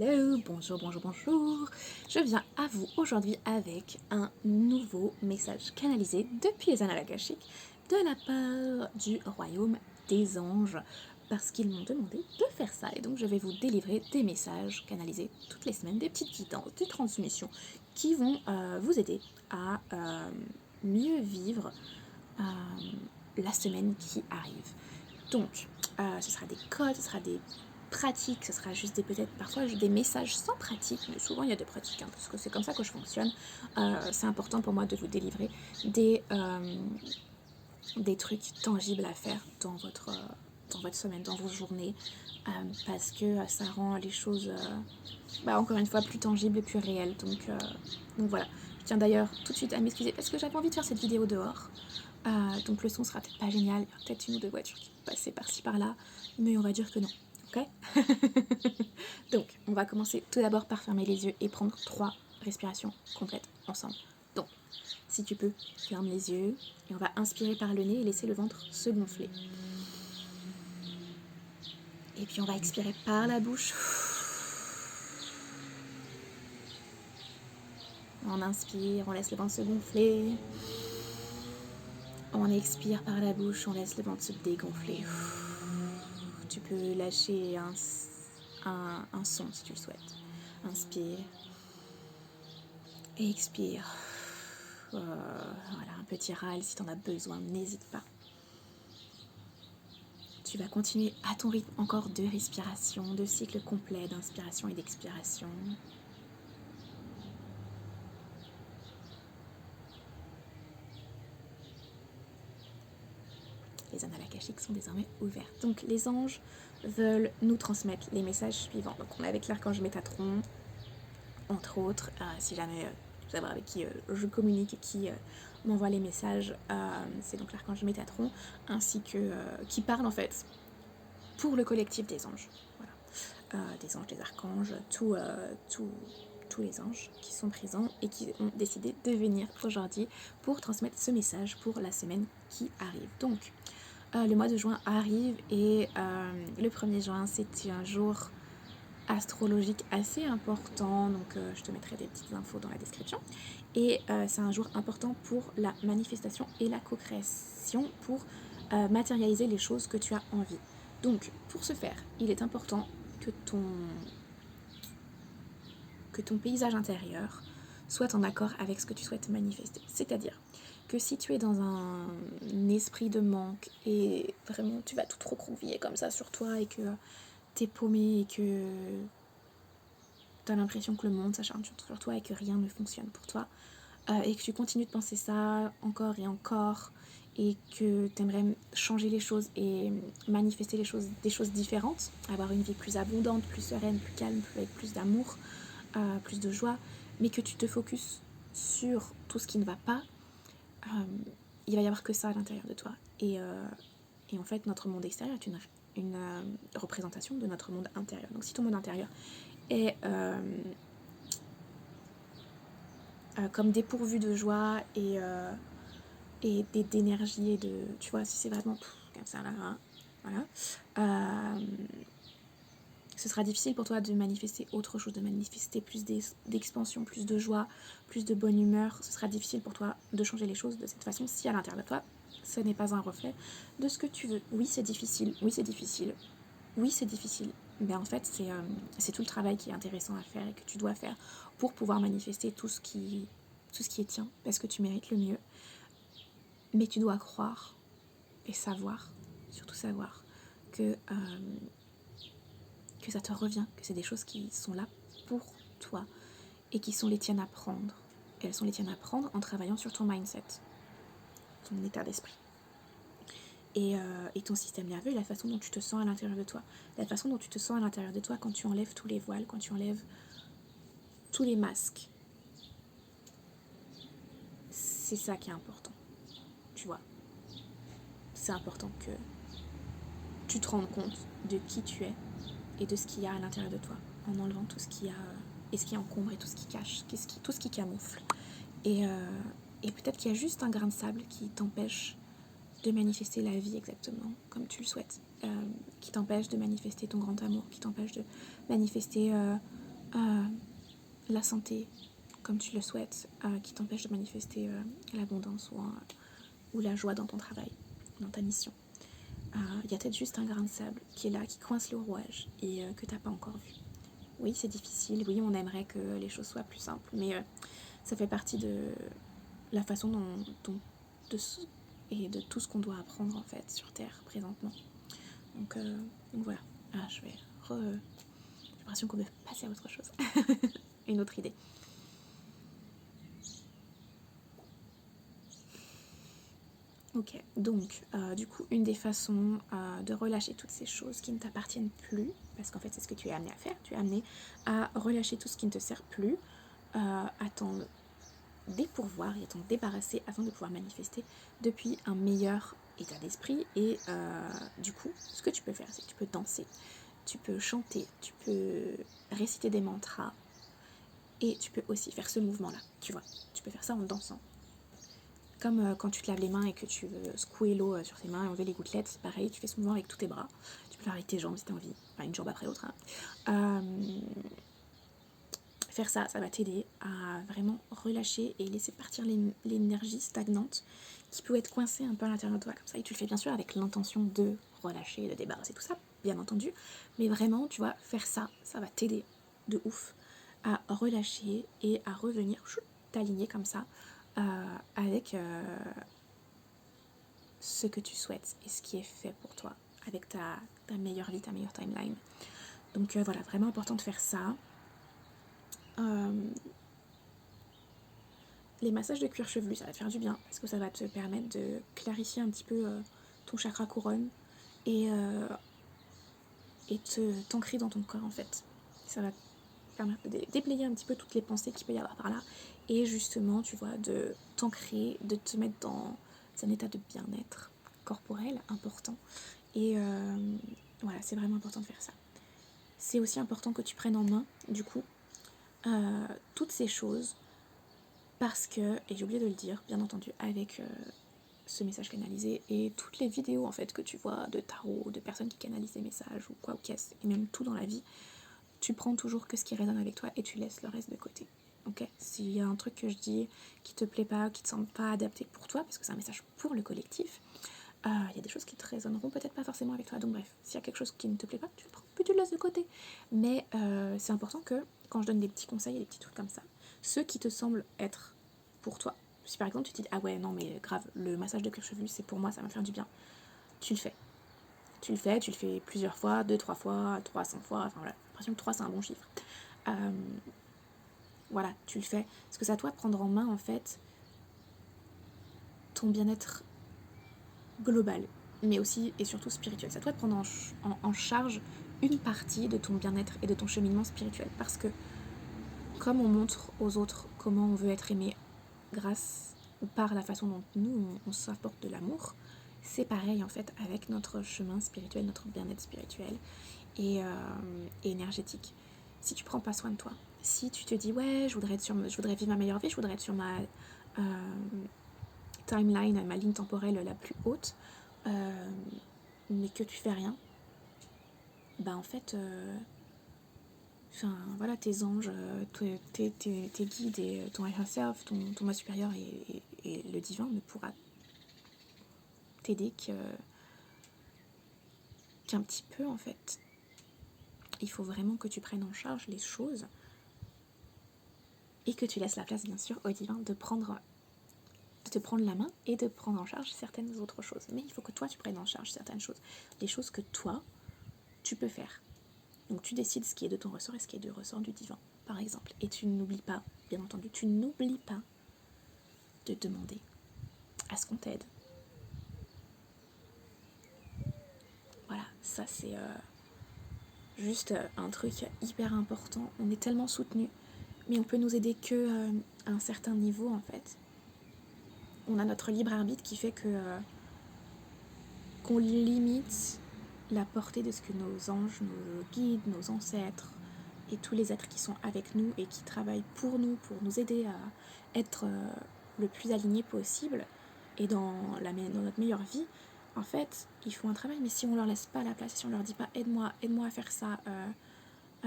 Hello, bonjour, bonjour, bonjour. Je viens à vous aujourd'hui avec un nouveau message canalisé depuis les annales akashiques de la part du royaume des anges parce qu'ils m'ont demandé de faire ça et donc je vais vous délivrer des messages canalisés toutes les semaines, des petites guidances, des transmissions qui vont vous aider à mieux vivre la semaine qui arrive. Donc, ce sera des codes, ce sera des pratiques, ce sera juste peut-être parfois des messages sans pratique, mais souvent il y a des pratiques, parce que c'est comme ça que je fonctionne. C'est important pour moi de vous délivrer des trucs tangibles à faire dans votre semaine, dans vos journées, parce que ça rend les choses, encore une fois, plus tangibles et plus réelles. Donc voilà. Je tiens d'ailleurs tout de suite à m'excuser parce que j'avais envie de faire cette vidéo dehors. Donc le son sera peut-être pas génial, il y aura peut-être une ou deux voitures qui vont passer par-ci par-là, mais on va dire que non, ok. Donc on va commencer tout d'abord par fermer les yeux et prendre 3 respirations complètes ensemble. Donc si tu peux, ferme les yeux et on va inspirer par le nez et laisser le ventre se gonfler. Et puis on va expirer par la bouche. On inspire, on laisse le ventre se gonfler. On expire par la bouche, on laisse le ventre se dégonfler. Tu peux lâcher un son si tu le souhaites. Inspire. Et expire. Voilà, un petit râle si tu en as besoin, n'hésite pas. Tu vas continuer à ton rythme encore 2 respirations, 2 cycles complets d'inspiration et d'expiration. Les annales akashiques sont désormais ouvertes. Donc les anges veulent nous transmettre les messages suivants. Donc on est avec l'archange Métatron, entre autres, si jamais tu veux savoir avec qui je communique et qui m'envoie les messages, c'est donc l'archange Métatron, ainsi que qui parle en fait pour le collectif des anges. Voilà. Des anges, des archanges, tous les anges qui sont présents et qui ont décidé de venir aujourd'hui pour transmettre ce message pour la semaine qui arrive. Donc, le mois de juin arrive et le 1er juin, c'est un jour astrologique assez important, donc je te mettrai des petites infos dans la description. Et c'est un jour important pour la manifestation et la co-création, pour matérialiser les choses que tu as envie. Donc, pour ce faire, il est important que ton paysage intérieur soit en accord avec ce que tu souhaites manifester. C'est-à-dire que si tu es dans un esprit de manque et vraiment tu vas tout recroqueviller comme ça sur toi et que t'es paumé et que t'as l'impression que le monde s'acharne sur toi et que rien ne fonctionne pour toi, et que tu continues de penser ça encore et encore et que tu aimerais changer les choses et manifester des choses différentes, avoir une vie plus abondante, plus sereine, plus calme, avec plus d'amour, plus de joie, mais que tu te focuses sur tout ce qui ne va pas, il va y avoir que ça à l'intérieur de toi. Et en fait, notre monde extérieur est une représentation de notre monde intérieur. Donc si ton monde intérieur est comme dépourvu de joie et d'énergie et de, tu vois, si c'est vraiment comme ça là, hein, voilà, ce sera difficile pour toi de manifester autre chose, de manifester plus d'expansion, plus de joie, plus de bonne humeur. Ce sera difficile pour toi de changer les choses de cette façon si à l'intérieur de toi ce n'est pas un reflet de ce que tu veux. Oui, c'est difficile, oui, c'est difficile, oui, c'est difficile. Mais en fait, c'est tout le travail qui est intéressant à faire et que tu dois faire pour pouvoir manifester tout ce qui est tien, parce que tu mérites le mieux. Mais tu dois croire et savoir, surtout savoir, que ça te revient, que c'est des choses qui sont là pour toi et qui sont les tiennes à prendre. Et elles sont les tiennes à prendre en travaillant sur ton mindset, ton état d'esprit. Et ton système nerveux et la façon dont tu te sens à l'intérieur de toi. La façon dont tu te sens à l'intérieur de toi quand tu enlèves tous les voiles, quand tu enlèves tous les masques. C'est ça qui est important, tu vois. C'est important que tu te rendes compte de qui tu es et de ce qu'il y a à l'intérieur de toi, en enlevant tout ce qu'il y a et ce qui encombre et tout ce qui cache, tout ce qui camoufle. Et peut-être qu'il y a juste un grain de sable qui t'empêche de manifester la vie exactement comme tu le souhaites, qui t'empêche de manifester ton grand amour, qui t'empêche de manifester la santé comme tu le souhaites, qui t'empêche de manifester l'abondance ou la joie dans ton travail, dans ta mission. Il y a peut-être juste un grain de sable qui est là, qui coince le rouage et que tu n'as pas encore vu. Oui, c'est difficile, oui, on aimerait que les choses soient plus simples, mais ça fait partie de la façon et de tout ce qu'on doit apprendre en fait sur Terre présentement. Donc voilà, j'ai l'impression qu'on veut passer à autre chose, une autre idée. Ok, donc du coup, une des façons de relâcher toutes ces choses qui ne t'appartiennent plus, parce qu'en fait c'est ce que tu es amené à faire, tu es amené à relâcher tout ce qui ne te sert plus, à t'en dépourvoir et à t'en débarrasser afin de pouvoir manifester depuis un meilleur état d'esprit. Et du coup, ce que tu peux faire, c'est que tu peux danser, tu peux chanter, tu peux réciter des mantras, et tu peux aussi faire ce mouvement-là, tu vois, tu peux faire ça en dansant. Comme quand tu te laves les mains et que tu veux secouer l'eau sur tes mains et enlever les gouttelettes, c'est pareil, tu fais ce mouvement avec tous tes bras. Tu peux le faire avec tes jambes si tu as envie, enfin une jambe après l'autre. Faire ça, ça va t'aider à vraiment relâcher et laisser partir l'énergie stagnante qui peut être coincée un peu à l'intérieur de toi comme ça. Et tu le fais bien sûr avec l'intention de relâcher, de débarrasser tout ça, bien entendu. Mais vraiment, tu vois, faire ça, ça va t'aider de ouf à relâcher et à revenir t'aligner comme ça avec ce que tu souhaites et ce qui est fait pour toi, avec ta meilleure vie, ta meilleure timeline. Donc voilà, vraiment important de faire ça. Les massages de cuir chevelu, ça va te faire du bien parce que ça va te permettre de clarifier un petit peu ton chakra couronne et t'ancrer dans ton corps en fait. Ça va te permettre de déblayer un petit peu toutes les pensées qu'il peut y avoir par là et justement, tu vois, de t'ancrer, de te mettre dans un état de bien-être corporel important. Et voilà, c'est vraiment important de faire ça. C'est aussi important que tu prennes en main, du coup, toutes ces choses parce que, et j'ai oublié de le dire, bien entendu, avec ce message canalisé et toutes les vidéos en fait que tu vois de tarot, de personnes qui canalisent des messages ou quoi ou qu'est-ce, et même tout dans la vie, tu prends toujours que ce qui résonne avec toi et tu laisses le reste de côté. Ok, s'il y a un truc que je dis qui te plaît pas, qui te semble pas adapté pour toi, parce que c'est un message pour le collectif, il y a des choses qui te résonneront peut-être pas forcément avec toi. Donc bref, s'il y a quelque chose qui ne te plaît pas, tu le prends, puis tu le laisses de côté. Mais c'est important que quand je donne des petits conseils et des petits trucs comme ça, ceux qui te semblent être pour toi, si par exemple tu te dis ah ouais non mais grave, le massage de cuir chevelu c'est pour moi, ça va me faire du bien, tu le fais. Tu le fais plusieurs fois, 2-3 fois, 300 fois, enfin voilà, j'ai l'impression que 3 c'est un bon chiffre. Voilà, tu le fais. Parce que c'est à toi de prendre en main en fait ton bien-être global, mais aussi et surtout spirituel. C'est à toi de prendre en charge une partie de ton bien-être et de ton cheminement spirituel. Parce que comme on montre aux autres comment on veut être aimé grâce ou par la façon dont nous, on s'apporte de l'amour, c'est pareil en fait avec notre chemin spirituel, notre bien-être spirituel et énergétique. Si tu prends pas soin de toi, si tu te dis ouais, je voudrais vivre ma meilleure vie, je voudrais être sur ma timeline, ma ligne temporelle la plus haute, mais que tu fais rien, bah en fait, voilà, tes anges, tes guides et ton higher self, ton moi supérieur et le divin ne pourra t'aider qu'un petit peu en fait. Il faut vraiment que tu prennes en charge les choses et que tu laisses la place bien sûr au divin de te prendre la main et de prendre en charge certaines autres choses. Mais il faut que toi tu prennes en charge certaines choses, les choses que toi tu peux faire. Donc tu décides ce qui est de ton ressort et ce qui est du ressort du divin, par exemple. Et tu n'oublies pas, bien entendu, tu n'oublies pas de demander à ce qu'on t'aide. Voilà, ça c'est juste un truc hyper important. On est tellement soutenus, mais on peut nous aider que à un certain niveau en fait. On a notre libre arbitre qui fait qu'on limite la portée de ce que nos anges, nos guides, nos ancêtres et tous les êtres qui sont avec nous et qui travaillent pour nous aider à être le plus alignés possible et dans notre meilleure vie, en fait, ils font un travail, mais si on leur laisse pas la place, si on leur dit pas aide-moi à faire ça,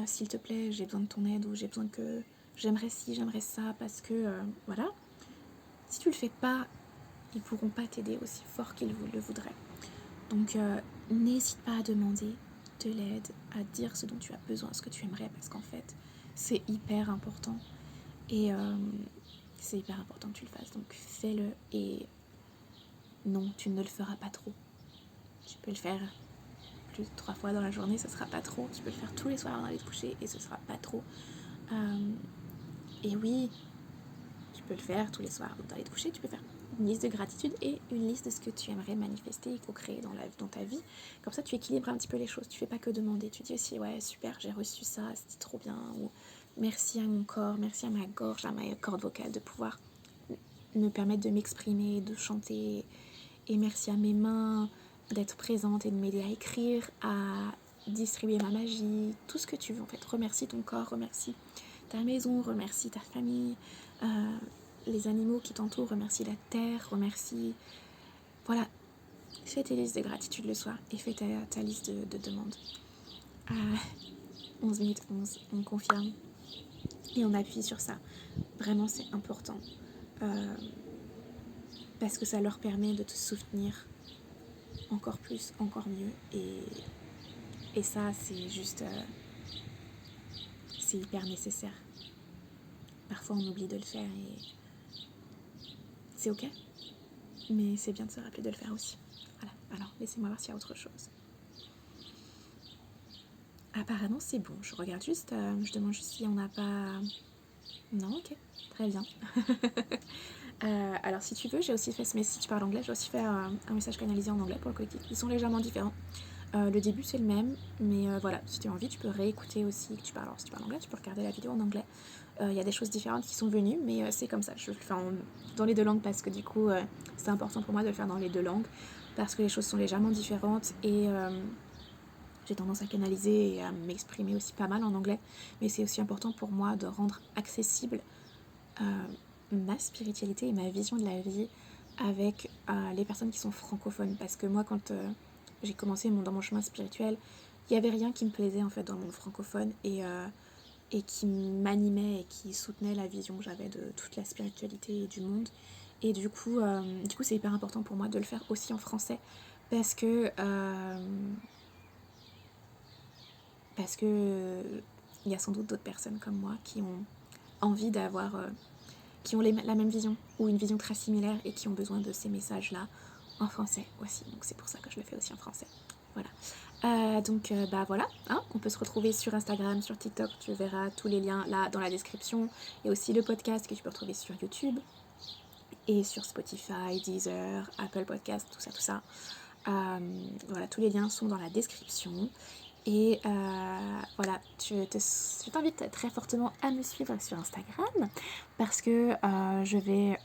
s'il te plaît, j'ai besoin de ton aide, ou j'ai besoin que j'aimerais ci, j'aimerais ça, parce que voilà. Si tu le fais pas, ils pourront pas t'aider aussi fort qu'ils le voudraient. Donc n'hésite pas à demander de l'aide, à dire ce dont tu as besoin, ce que tu aimerais, parce qu'en fait, c'est hyper important. Et c'est hyper important que tu le fasses, donc fais-le. Et non, tu ne le feras pas trop. Tu peux le faire plus de 3 fois dans la journée, ce sera pas trop. Tu peux le faire tous les soirs avant d'aller te coucher et ce sera pas trop. Et oui, tu peux le faire tous les soirs avant d'aller te coucher. Tu peux faire une liste de gratitude et une liste de ce que tu aimerais manifester et co-créer dans ta vie. Comme ça, tu équilibres un petit peu les choses. Tu fais pas que demander. Tu dis aussi, ouais, super, j'ai reçu ça, c'était trop bien. Ou merci à mon corps, merci à ma gorge, à ma corde vocale de pouvoir me permettre de m'exprimer, de chanter. Et merci à mes mains d'être présente et de m'aider à écrire, à distribuer ma magie, tout ce que tu veux en fait. Remercie ton corps, remercie ta maison, remercie ta famille, les animaux qui t'entourent, remercie la terre, remercie... Voilà, fais tes listes de gratitude le soir et fais ta liste de demandes. 11 minutes 11, on confirme et on appuie sur ça. Vraiment, c'est important. Parce que ça leur permet de te soutenir encore plus, encore mieux. Et ça, c'est juste... c'est hyper nécessaire. Parfois, on oublie de le faire et c'est ok. Mais c'est bien de se rappeler de le faire aussi. Voilà, alors laissez-moi voir s'il y a autre chose. Apparemment, c'est bon. Je regarde juste, je demande juste si on n'a pas... Non, ok, très bien. Alors, si tu veux, j'ai aussi fait, mais si tu parles anglais, j'ai aussi fait un message canalisé en anglais pour le collectif. Ils sont légèrement différents. Le début, c'est le même, mais voilà, si tu as envie, tu peux réécouter aussi. Si tu parles anglais, tu peux regarder la vidéo en anglais. Il y a des choses différentes qui sont venues, mais c'est comme ça. Je le fais dans les deux langues parce que du coup, c'est important pour moi de le faire dans les deux langues parce que les choses sont légèrement différentes et j'ai tendance à canaliser et à m'exprimer aussi pas mal en anglais, mais c'est aussi important pour moi de rendre accessible ma spiritualité et ma vision de la vie avec les personnes qui sont francophones. Parce que moi, quand j'ai commencé dans mon chemin spirituel, il n'y avait rien qui me plaisait en fait dans le monde francophone et qui m'animait et qui soutenait la vision que j'avais de toute la spiritualité et du monde. Et du coup, c'est hyper important pour moi de le faire aussi en français parce que il y a sans doute d'autres personnes comme moi qui ont envie d'avoir, qui ont la même vision ou une vision très similaire et qui ont besoin de ces messages-là en français aussi. Donc c'est pour ça que je le fais aussi en français. Voilà. Donc bah voilà, hein, on peut se retrouver sur Instagram, sur TikTok, tu verras tous les liens là dans la description. Et aussi le podcast que tu peux retrouver sur YouTube et sur Spotify, Deezer, Apple Podcast, tout ça. Voilà, tous les liens sont dans la description. Et voilà, je t'invite très fortement à me suivre sur Instagram parce que je vais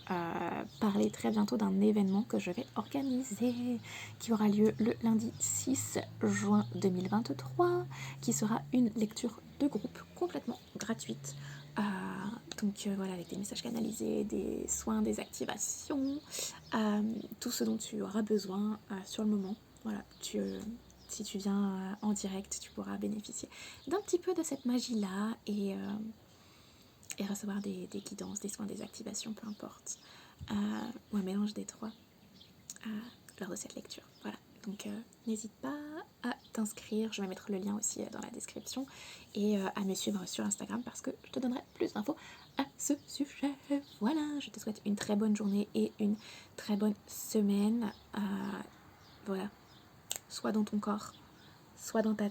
parler très bientôt d'un événement que je vais organiser qui aura lieu le lundi 6 juin 2023, qui sera une lecture de groupe complètement gratuite. Donc voilà, avec des messages canalisés, des soins, des activations, tout ce dont tu auras besoin sur le moment. Voilà, si tu viens en direct, tu pourras bénéficier d'un petit peu de cette magie-là et recevoir des guidances, des soins, des activations, peu importe. Ou un mélange des trois lors de cette lecture. Voilà, donc n'hésite pas à t'inscrire. Je vais mettre le lien aussi dans la description et à me suivre sur Instagram parce que je te donnerai plus d'infos à ce sujet. Voilà, je te souhaite une très bonne journée et une très bonne semaine. Voilà. Soit dans ton corps, soit dans ta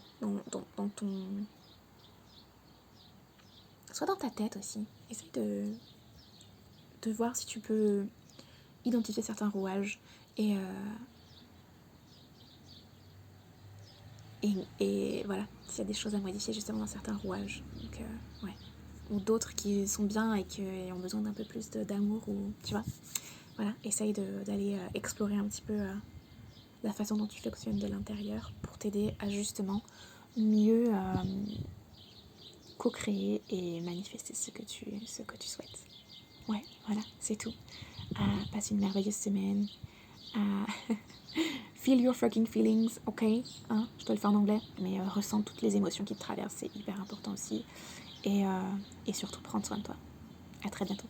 soit dans ta tête aussi. Essaye de voir si tu peux identifier certains rouages et voilà, s'il y a des choses à modifier justement dans certains rouages. Donc ouais. Ou d'autres qui sont bien et qui ont besoin d'un peu plus d'amour ou tu vois. Voilà, essaye d'aller explorer un petit peu la façon dont tu fonctionnes de l'intérieur pour t'aider à justement mieux co-créer et manifester ce que tu souhaites. Ouais, voilà, c'est tout. Passe une merveilleuse semaine. Feel your fucking feelings, ok, hein, je dois le faire en anglais, mais ressens toutes les émotions qui te traversent, c'est hyper important aussi. Et surtout, prends soin de toi. À très bientôt.